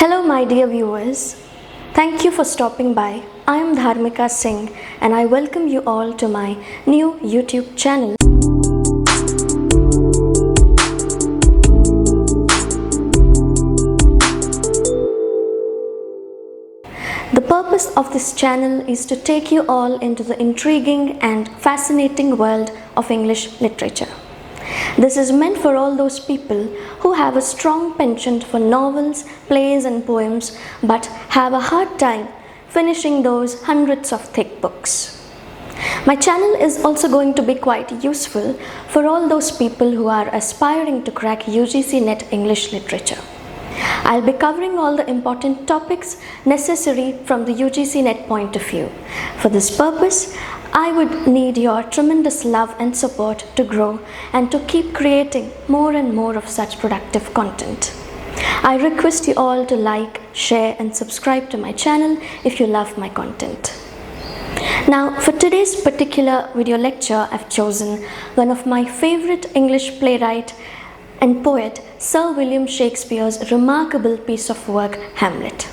Hello my dear viewers, thank you for stopping by. I am Dharmika Singh and I welcome you all to my new YouTube channel. The purpose of this channel is to take you all into the intriguing and fascinating world of English literature. This is meant for all those people who have a strong penchant for novels, plays and poems but have a hard time finishing those hundreds of thick books. My channel is also going to be quite useful for all those people who are aspiring to crack UGC NET English literature. I'll be covering all the important topics necessary from the UGC NET point of view. For this purpose, I would need your tremendous love and support to grow and to keep creating more and more of such productive content. I request you all to like, share and subscribe to my channel if you love my content. Now, for today's particular video lecture, I've chosen one of my favorite English playwright and poet, Sir William Shakespeare's remarkable piece of work, Hamlet.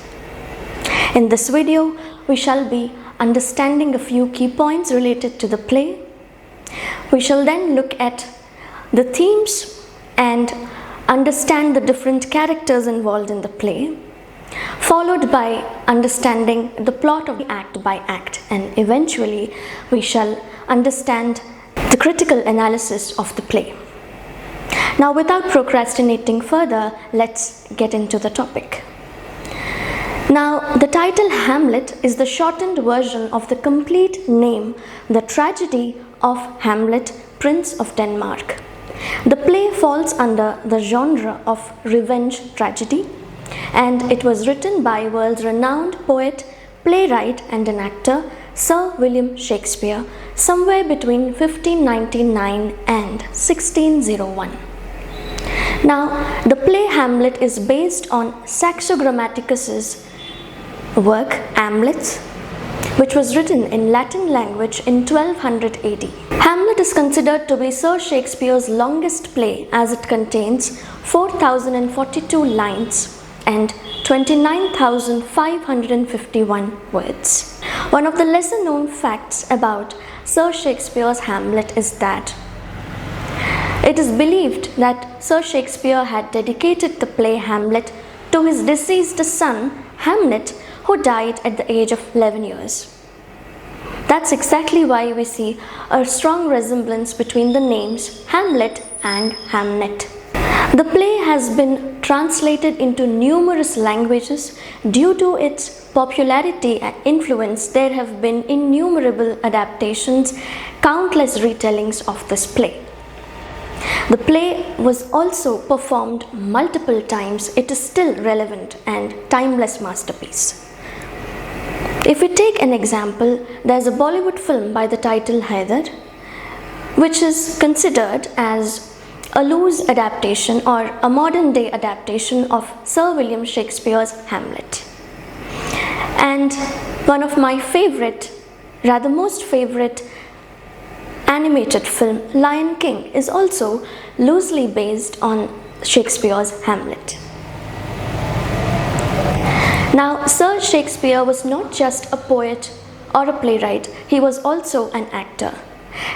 In this video, we shall be understanding a few key points related to the play. We shall then look at the themes and understand the different characters involved in the play, followed by understanding the plot of the act by act, and eventually we shall understand the critical analysis of the play. Now, without procrastinating further, let's get into the topic. Now, the title Hamlet is the shortened version of the complete name, The Tragedy of Hamlet, Prince of Denmark. The play falls under the genre of revenge tragedy, and it was written by world's renowned poet, playwright and an actor, Sir William Shakespeare, somewhere between 1599 and 1601. Now, the play Hamlet is based on Saxo Grammaticus's work Hamlet, which was written in Latin language in 1200 AD. Hamlet is considered to be Sir Shakespeare's longest play as it contains 4,042 lines and 29,551 words. One of the lesser known facts about Sir Shakespeare's Hamlet is that it is believed that Sir Shakespeare had dedicated the play Hamlet to his deceased son, Hamlet, who died at the age of 11 years. That's exactly why we see a strong resemblance between the names Hamlet and Hamnet. The play has been translated into numerous languages. Due to its popularity and influence, there have been innumerable adaptations, countless retellings of this play. The play was also performed multiple times. It is still relevant and timeless masterpiece. If we take an example, there's a Bollywood film by the title Haider, which is considered as a loose adaptation or a modern day adaptation of Sir William Shakespeare's Hamlet. And one of my favorite, rather most favorite animated film, Lion King, is also loosely based on Shakespeare's Hamlet. Now, Sir Shakespeare was not just a poet or a playwright, he was also an actor.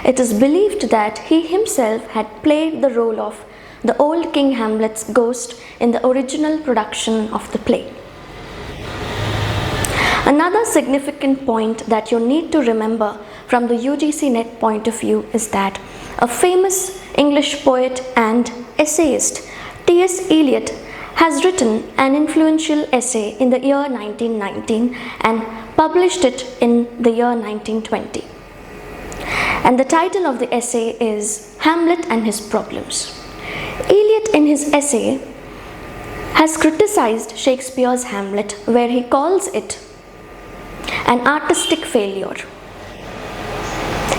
It is believed that he himself had played the role of the old King Hamlet's ghost in the original production of the play. Another significant point that you need to remember from the UGC NET point of view is that a famous English poet and essayist, T.S. Eliot, has written an influential essay in the year 1919 and published it in the year 1920. And the title of the essay is Hamlet and His Problems. Eliot in his essay has criticized Shakespeare's Hamlet, where he calls it an artistic failure.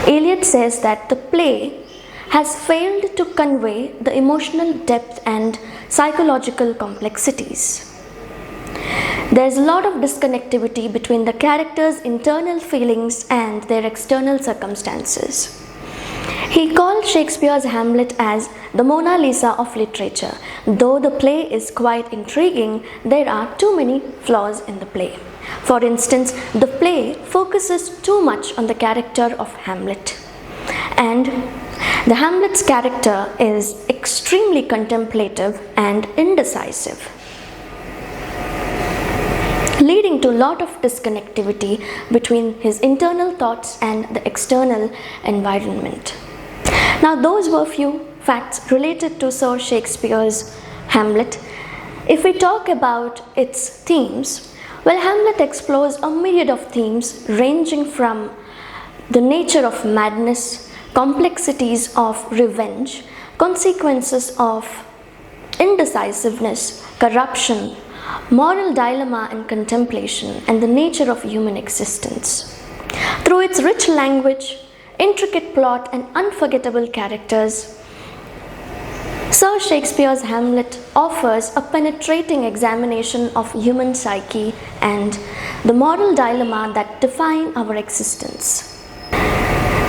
Eliot says that the play has failed to convey the emotional depth and psychological complexities. There's a lot of disconnectivity between the characters' internal feelings and their external circumstances. He called Shakespeare's Hamlet as the Mona Lisa of literature. Though the play is quite intriguing, there are too many flaws in the play. For instance, the play focuses too much on the character of Hamlet. And the Hamlet's character is extremely contemplative and indecisive, leading to a lot of disconnectivity between his internal thoughts and the external environment. Now, those were few facts related to Sir Shakespeare's Hamlet. If we talk about its themes, well, Hamlet explores a myriad of themes ranging from the nature of madness, complexities of revenge, consequences of indecisiveness, corruption, moral dilemma and contemplation, and the nature of human existence. Through its rich language, intricate plot, and unforgettable characters, Sir Shakespeare's Hamlet offers a penetrating examination of human psyche and the moral dilemma that define our existence.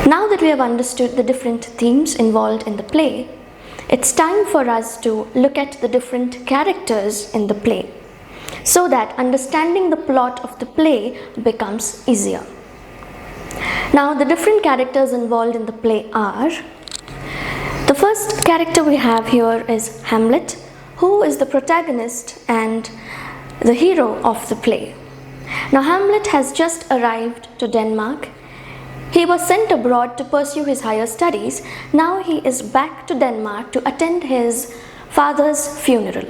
Now that we have understood the different themes involved in the play, it's time for us to look at the different characters in the play, so that understanding the plot of the play becomes easier. Now, the different characters involved in the play are: the first character we have here is Hamlet, who is the protagonist and the hero of the play. Now, Hamlet has just arrived to Denmark. He was sent abroad to pursue his higher studies. Now he is back to Denmark to attend his father's funeral.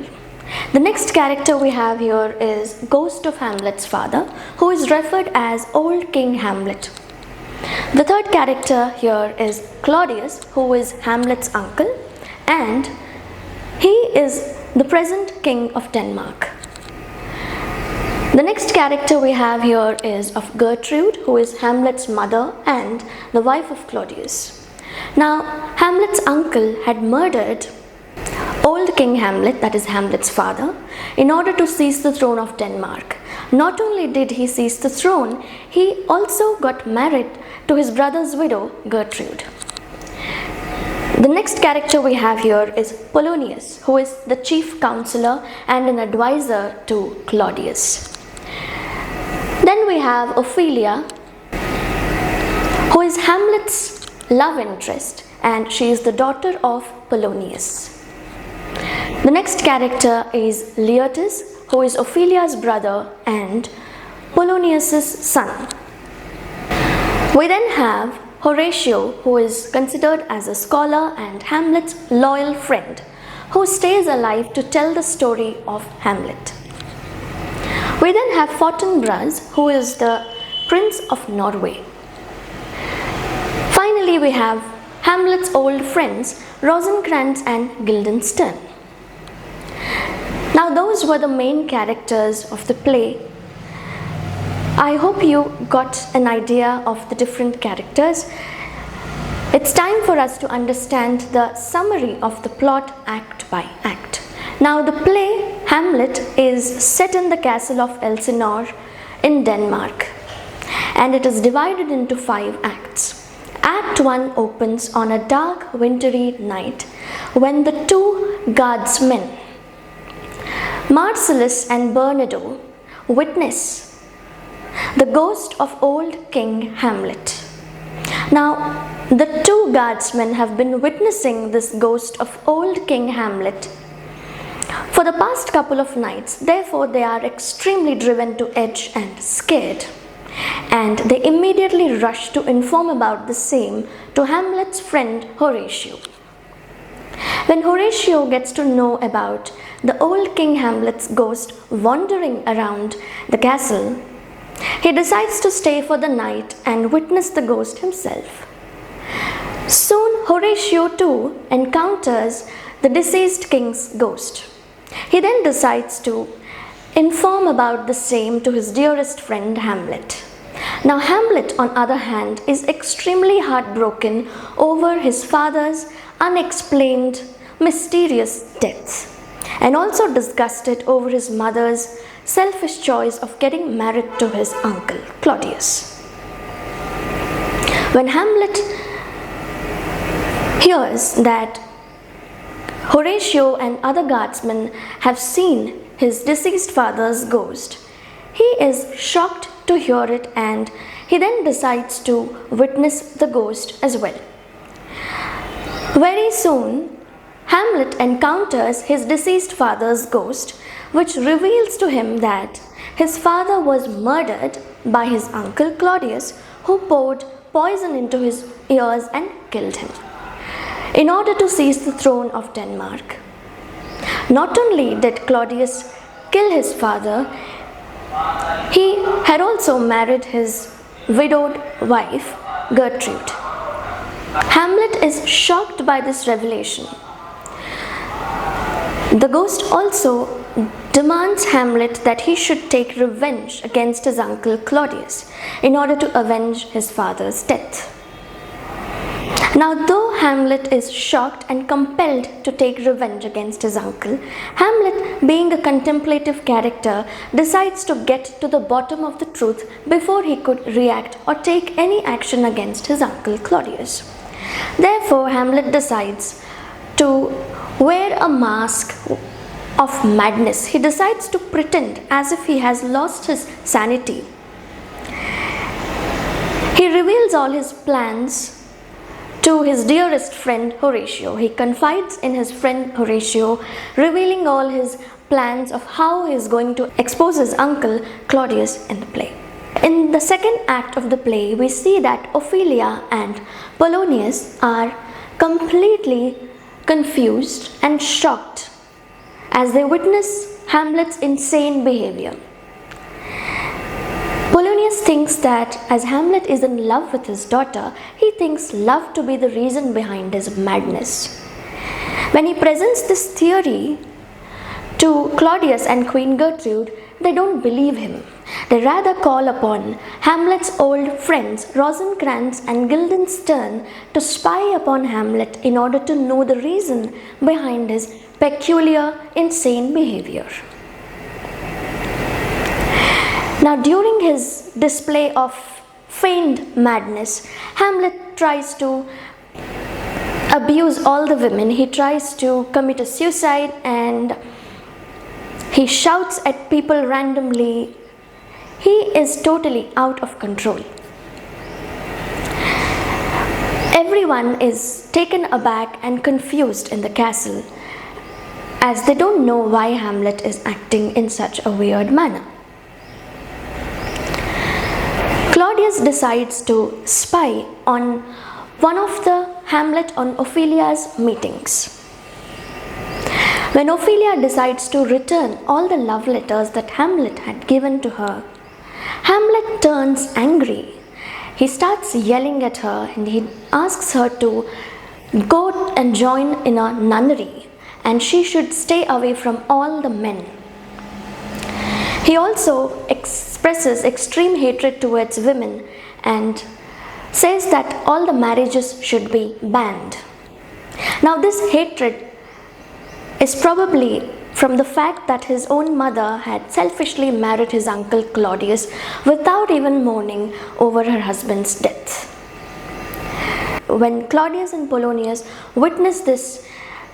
The next character we have here is Ghost of Hamlet's father, who is referred as Old King Hamlet. The third character here is Claudius, who is Hamlet's uncle, and he is the present king of Denmark. The next character we have here is of Gertrude, who is Hamlet's mother and the wife of Claudius. Now, Hamlet's uncle had murdered Old King Hamlet, that is Hamlet's father, in order to seize the throne of Denmark. Not only did he seize the throne, he also got married to his brother's widow, Gertrude. The next character we have here is Polonius, who is the chief counselor and an advisor to Claudius. Then we have Ophelia, who is Hamlet's love interest, and she is the daughter of Polonius. The next character is Laertes, who is Ophelia's brother and Polonius' son. We then have Horatio, who is considered as a scholar and Hamlet's loyal friend, who stays alive to tell the story of Hamlet. We then have Fortinbras, who is the Prince of Norway. Finally, we have Hamlet's old friends, Rosencrantz and Guildenstern. Now, those were the main characters of the play. I hope you got an idea of the different characters. It's time for us to understand the summary of the plot act by act. Now, the play Hamlet is set in the castle of Elsinore in Denmark, and it is divided into 5 acts. Act 1 opens on a dark wintry night when the 2 guardsmen, Marcellus and Bernardo, witness the ghost of Old King Hamlet. Now, the 2 guardsmen have been witnessing this ghost of Old King Hamlet for the past couple of nights. Therefore, they are extremely driven to edge and scared, and they immediately rush to inform about the same to Hamlet's friend Horatio. When Horatio gets to know about the Old King Hamlet's ghost wandering around the castle, he decides to stay for the night and witness the ghost himself. Soon, Horatio too encounters the deceased king's ghost. He then decides to inform about the same to his dearest friend Hamlet. Now, Hamlet, on the other hand, is extremely heartbroken over his father's unexplained, mysterious death, and also disgusted over his mother's selfish choice of getting married to his uncle, Claudius. When Hamlet hears that Horatio and other guardsmen have seen his deceased father's ghost. He is shocked to hear it and he then decides to witness the ghost as well. Very soon, Hamlet encounters his deceased father's ghost, which reveals to him that his father was murdered by his uncle Claudius, who poured poison into his ears and killed him in order to seize the throne of Denmark. Not only did Claudius kill his father, he had also married his widowed wife, Gertrude. Hamlet is shocked by this revelation. The ghost also demands Hamlet that he should take revenge against his uncle Claudius in order to avenge his father's death. Now, though Hamlet is shocked and compelled to take revenge against his uncle, Hamlet, being a contemplative character, decides to get to the bottom of the truth before he could react or take any action against his uncle Claudius. Therefore, Hamlet decides to wear a mask of madness. He decides to pretend as if he has lost his sanity. He reveals all his plans to his dearest friend Horatio. He confides in his friend Horatio, revealing all his plans of how he is going to expose his uncle Claudius in the play. In the second act of the play, we see that Ophelia and Polonius are completely confused and shocked as they witness Hamlet's insane behavior. Polonius thinks that as Hamlet is in love with his daughter, he thinks love to be the reason behind his madness. When he presents this theory to Claudius and Queen Gertrude, they don't believe him. They rather call upon Hamlet's old friends Rosencrantz and Guildenstern to spy upon Hamlet in order to know the reason behind his peculiar, insane behavior. Now, during his display of feigned madness, Hamlet tries to abuse all the women. He tries to commit a suicide and he shouts at people randomly. He is totally out of control. Everyone is taken aback and confused in the castle as they don't know why Hamlet is acting in such a weird manner. Claudius decides to spy on one of the Hamlet on Ophelia's meetings. When Ophelia decides to return all the love letters that Hamlet had given to her, Hamlet turns angry. He starts yelling at her and he asks her to go and join in a nunnery and she should stay away from all the men. He also expresses extreme hatred towards women and says that all the marriages should be banned. Now, this hatred is probably from the fact that his own mother had selfishly married his uncle Claudius without even mourning over her husband's death. When Claudius and Polonius witness this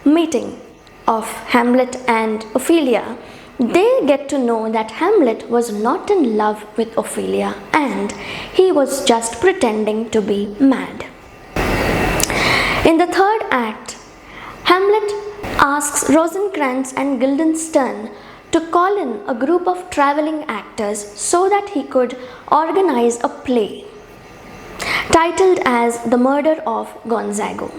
meeting of Hamlet and Ophelia, they get to know that Hamlet was not in love with Ophelia and he was just pretending to be mad. In the third act, Hamlet asks Rosencrantz and Guildenstern to call in a group of traveling actors so that he could organize a play titled as The Murder of Gonzago.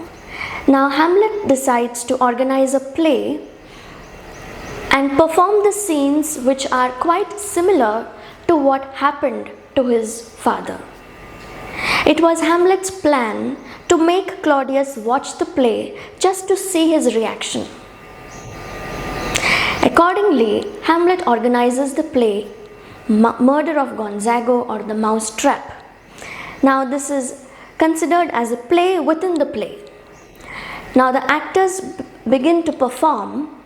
Now, Hamlet decides to organize a play and perform the scenes which are quite similar to what happened to his father. It was Hamlet's plan to make Claudius watch the play just to see his reaction. Accordingly, Hamlet organizes the play Murder of Gonzago or The Mouse Trap. Now, this is considered as a play within the play. Now, the actors begin to perform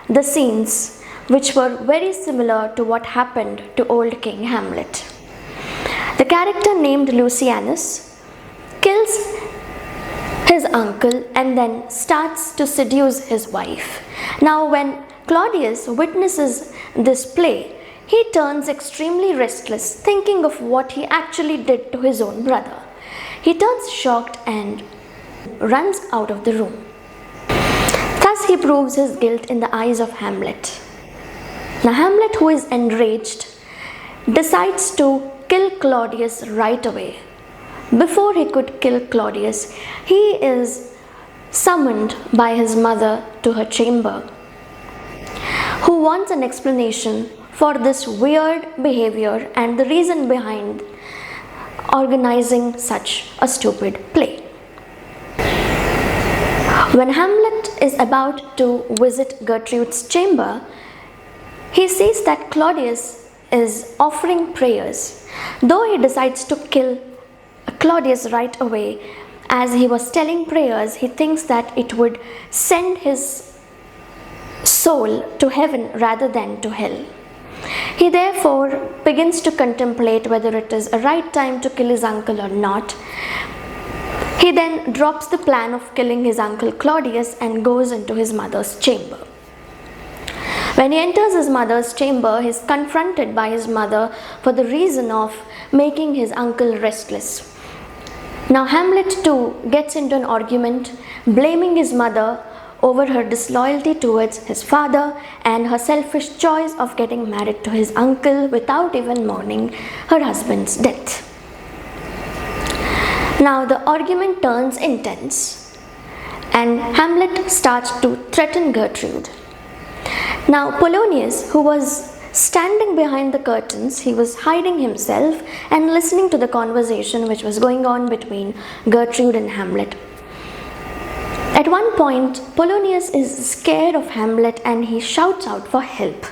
the scenes which were very similar to what happened to old King Hamlet. The character named Lucianus kills his uncle and then starts to seduce his wife. Now, when Claudius witnesses this play, he turns extremely restless, thinking of what he actually did to his own brother. He turns shocked and runs out of the room. Thus, he proves his guilt in the eyes of Hamlet. Now, Hamlet, who is enraged, decides to kill Claudius right away. Before he could kill Claudius, he is summoned by his mother to her chamber, who wants an explanation for this weird behavior and the reason behind organizing such a stupid play. When Hamlet is about to visit Gertrude's chamber, he sees that Claudius is offering prayers. Though he decides to kill Claudius right away, as he was telling prayers, he thinks that it would send his soul to heaven rather than to hell. He therefore begins to contemplate whether it is a right time to kill his uncle or not. He then drops the plan of killing his uncle Claudius and goes into his mother's chamber. When he enters his mother's chamber, he is confronted by his mother for the reason of making his uncle restless. Now, Hamlet too gets into an argument, blaming his mother over her disloyalty towards his father and her selfish choice of getting married to his uncle without even mourning her husband's death. Now, the argument turns intense and Hamlet starts to threaten Gertrude. Now, Polonius, who was standing behind the curtains, he was hiding himself and listening to the conversation which was going on between Gertrude and Hamlet. At one point, Polonius is scared of Hamlet and he shouts out for help.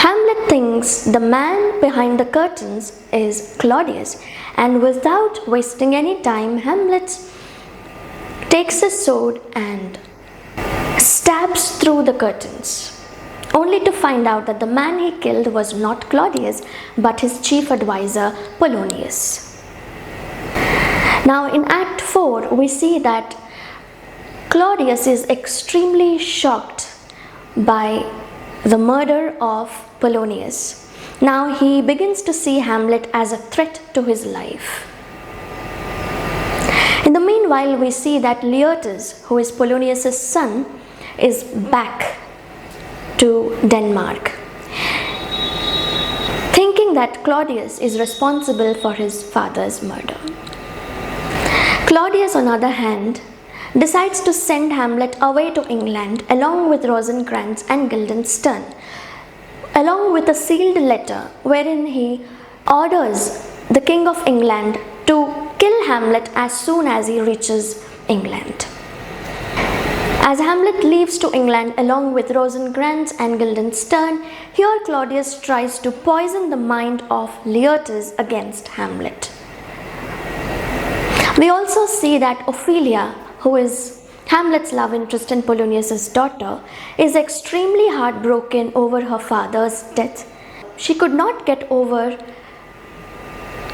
Hamlet thinks the man behind the curtains is Claudius, and without wasting any time, Hamlet takes his sword and stabs through the curtains, only to find out that the man he killed was not Claudius but his chief advisor Polonius. Now, in Act 4, we see that Claudius is extremely shocked by the murder of Polonius. Now, he begins to see Hamlet as a threat to his life. In the meanwhile, we see that Laertes, who is Polonius' son, is back to Denmark, thinking that Claudius is responsible for his father's murder. Claudius, on the other hand, decides to send Hamlet away to England along with Rosencrantz and Guildenstern, along with a sealed letter wherein he orders the King of England to kill Hamlet as soon as he reaches England. As Hamlet leaves to England along with Rosencrantz and Guildenstern, here Claudius tries to poison the mind of Laertes against Hamlet. We also see that Ophelia, who is Hamlet's love interest and Polonius' daughter, is extremely heartbroken over her father's death. She could not get over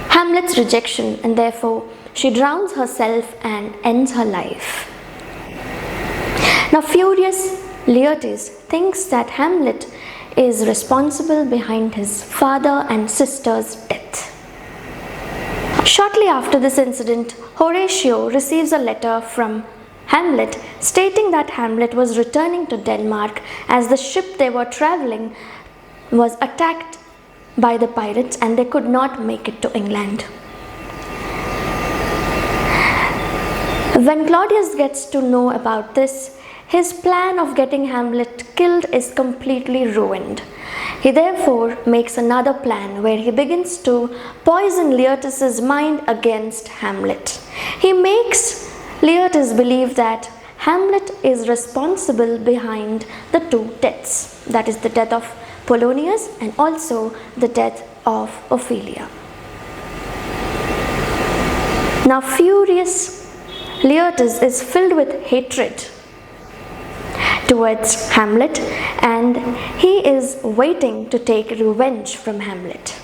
Hamlet's rejection and therefore she drowns herself and ends her life. Now, furious Laertes thinks that Hamlet is responsible behind his father and sister's death. Shortly after this incident, Horatio receives a letter from Hamlet stating that Hamlet was returning to Denmark as the ship they were traveling was attacked by the pirates and they could not make it to England. When Claudius gets to know about this, his plan of getting Hamlet killed is completely ruined. He therefore makes another plan where he begins to poison Laertes' mind against Hamlet. He makes Laertes believe that Hamlet is responsible behind the two deaths, that is the death of Polonius and also the death of Ophelia. Now, furious Laertes is filled with hatred towards Hamlet and he is waiting to take revenge from Hamlet.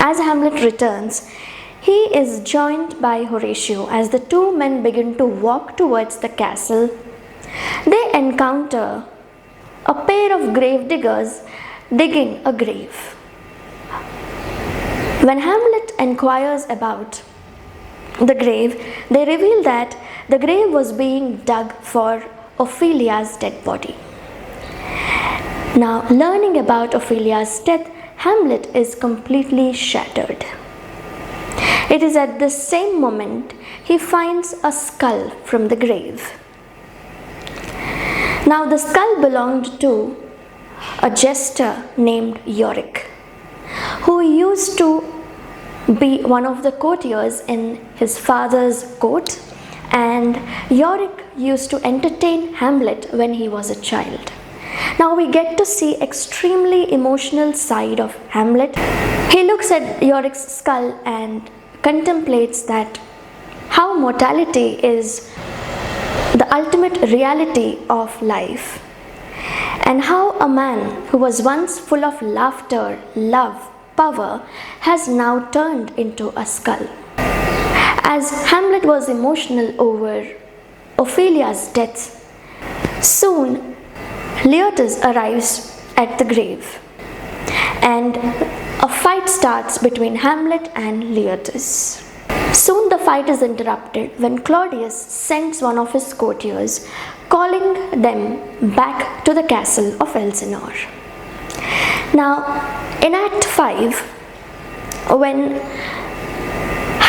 As Hamlet returns, he is joined by Horatio as the two men begin to walk towards the castle. They encounter a pair of grave diggers digging a grave. When Hamlet inquires about the grave, they reveal that the grave was being dug for Ophelia's dead body. Now, learning about Ophelia's death, Hamlet is completely shattered. It is at this same moment he finds a skull from the grave. Now, the skull belonged to a jester named Yorick, who used to be one of the courtiers in his father's court, and Yorick used to entertain Hamlet when he was a child. Now we get to see extremely emotional side of Hamlet. He looks at Yorick's skull and contemplates that how mortality is the ultimate reality of life, and how a man who was once full of laughter, love, power has now turned into a skull. As Hamlet was emotional over Ophelia's death, soon Leotus arrives at the grave, and a fight starts between Hamlet and Leotus. Soon the fight is interrupted when Claudius sends one of his courtiers, calling them back to the castle of Elsinore. Now, in Act 5, when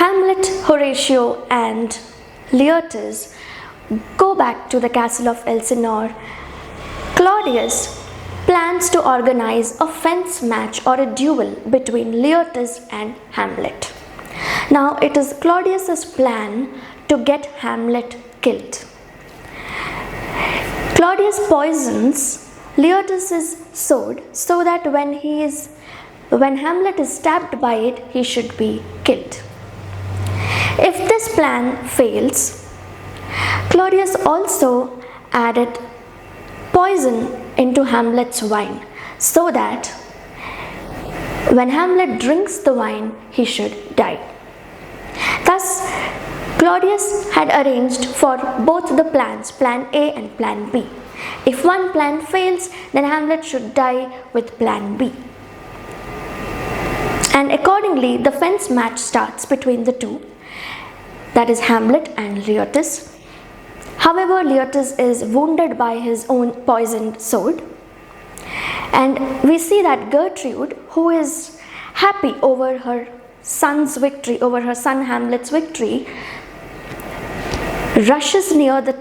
Hamlet, Horatio, and Leotus go back to the castle of Elsinore, Claudius plans to organize a fence match or a duel between Leotus and Hamlet. Now, it is Claudius's plan to get Hamlet killed. Claudius poisons Leotus's sword so that when Hamlet is stabbed by it, he should be killed. If this plan fails, Claudius also added poison into Hamlet's wine so that when Hamlet drinks the wine, he should die. Thus, Claudius had arranged for both the plans, plan A and plan B. If one plan fails, then Hamlet should die with plan B. And accordingly, the fence match starts between the two, that is Hamlet and Leotus. However, Leotus is wounded by his own poisoned sword, and we see that Gertrude, who is happy over her son's victory, over her son Hamlet's victory, rushes near the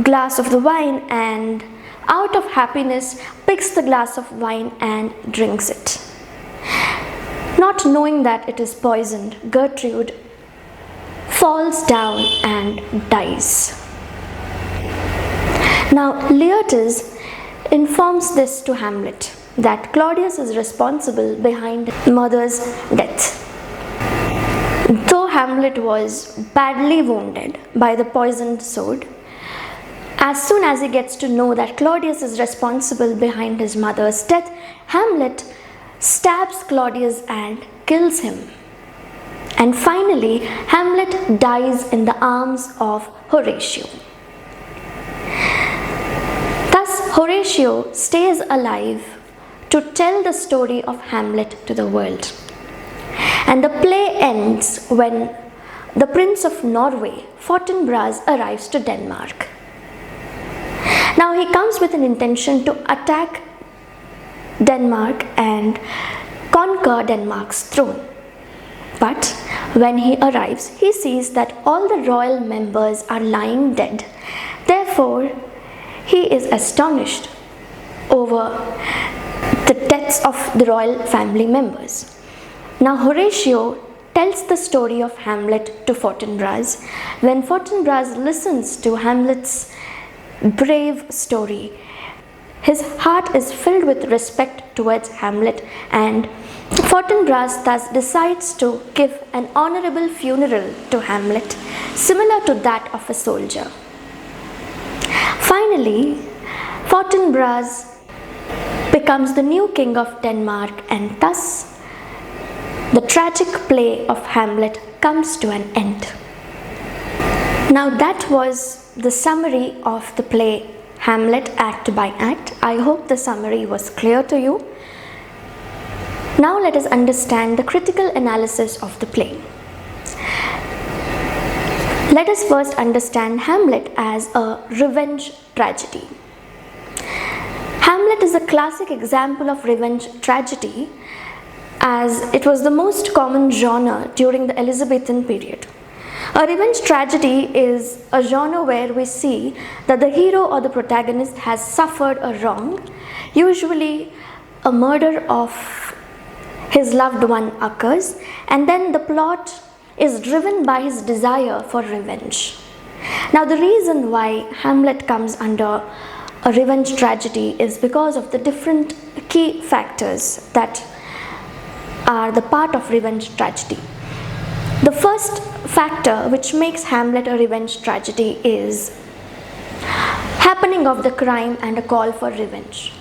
glass of the wine and out of happiness picks the glass of wine and drinks it. Not knowing that it is poisoned, Gertrude falls down and dies. Now, Leotus informs this to Hamlet, that Claudius is responsible behind his mother's death. Though Hamlet was badly wounded by the poisoned sword, as soon as he gets to know that Claudius is responsible behind his mother's death, Hamlet stabs Claudius and kills him. And finally, Hamlet dies in the arms of Horatio. Thus, Horatio stays alive to tell the story of Hamlet to the world. And the play ends when the Prince of Norway, Fortinbras, arrives to Denmark. Now he comes with an intention to attack Denmark and conquer Denmark's throne. But when he arrives, he sees that all the royal members are lying dead. Therefore, he is astonished over the deaths of the royal family members. Now Horatio tells the story of Hamlet to Fortinbras. When Fortinbras listens to Hamlet's brave story, his heart is filled with respect towards Hamlet, and Fortinbras thus decides to give an honorable funeral to Hamlet, similar to that of a soldier. Finally, Fortinbras becomes the new king of Denmark, and thus the tragic play of Hamlet comes to an end. Now that was the summary of the play Hamlet act by act. I hope the summary was clear to you. Now let us understand the critical analysis of the play. Let us first understand Hamlet as a revenge tragedy. Hamlet is a classic example of revenge tragedy, as it was the most common genre during the Elizabethan period. A revenge tragedy is a genre where we see that the hero or the protagonist has suffered a wrong, usually a murder of his loved one occurs, and then the plot is driven by his desire for revenge. Now the reason why Hamlet comes under a revenge tragedy is because of the different key factors that are the part of revenge tragedy. The first factor which makes Hamlet a revenge tragedy is happening of the crime and a call for revenge.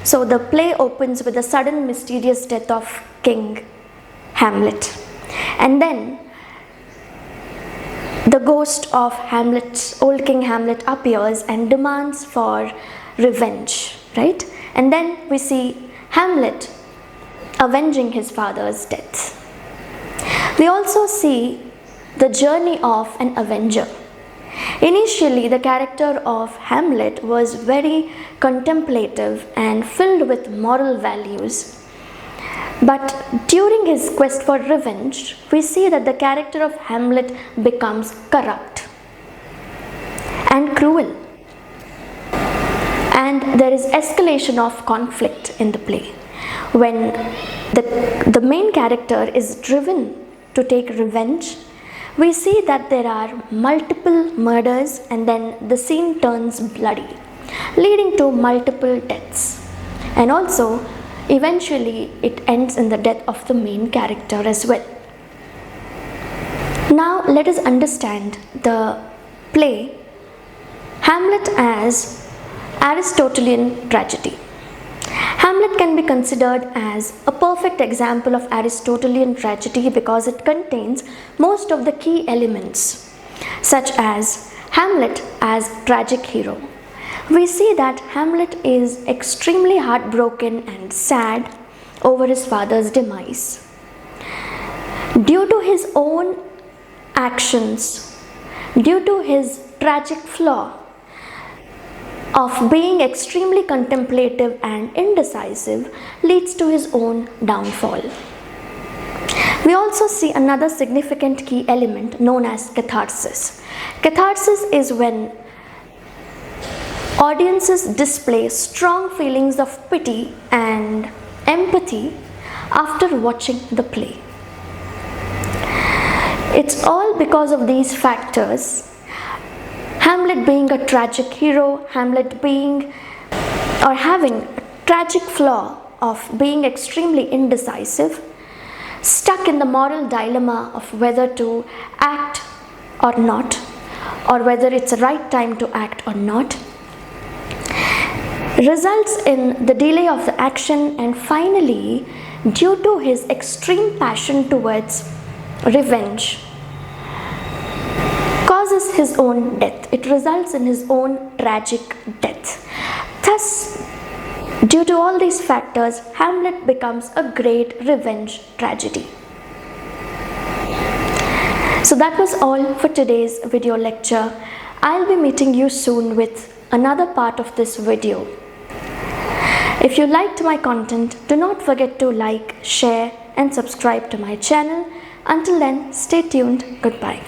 So the play opens with the sudden mysterious death of King Hamlet, and then the ghost of Hamlet, old King Hamlet, appears and demands for revenge, right? And then we see Hamlet avenging his father's death. We also see the journey of an avenger. Initially, the character of Hamlet was very contemplative and filled with moral values. But during his quest for revenge, we see that the character of Hamlet becomes corrupt and cruel. And there is escalation of conflict in the play. When the main character is driven to take revenge, we see that there are multiple murders and then the scene turns bloody, leading to multiple deaths. And also, eventually, it ends in the death of the main character as well. Now, let us understand the play Hamlet as Aristotelian tragedy. Hamlet can be considered as a perfect example of Aristotelian tragedy because it contains most of the key elements, such as Hamlet as tragic hero. We see that Hamlet is extremely heartbroken and sad over his father's demise. Due to his own actions, due to his tragic flaw of being extremely contemplative and indecisive, leads to his own downfall. We also see another significant key element known as catharsis. Catharsis is when audiences display strong feelings of pity and empathy after watching the play. It's all because of these factors. Hamlet being a tragic hero, Hamlet being or having a tragic flaw of being extremely indecisive, stuck in the moral dilemma of whether to act or not, or whether it's the right time to act or not, results in the delay of the action, and finally, due to his extreme passion towards revenge, causes his own death. It results in his own tragic death. Thus, due to all these factors, Hamlet becomes a great revenge tragedy. So that was all for today's video lecture. I'll be meeting you soon with another part of this video. If you liked my content, do not forget to like, share and subscribe to my channel. Until then, stay tuned. Goodbye.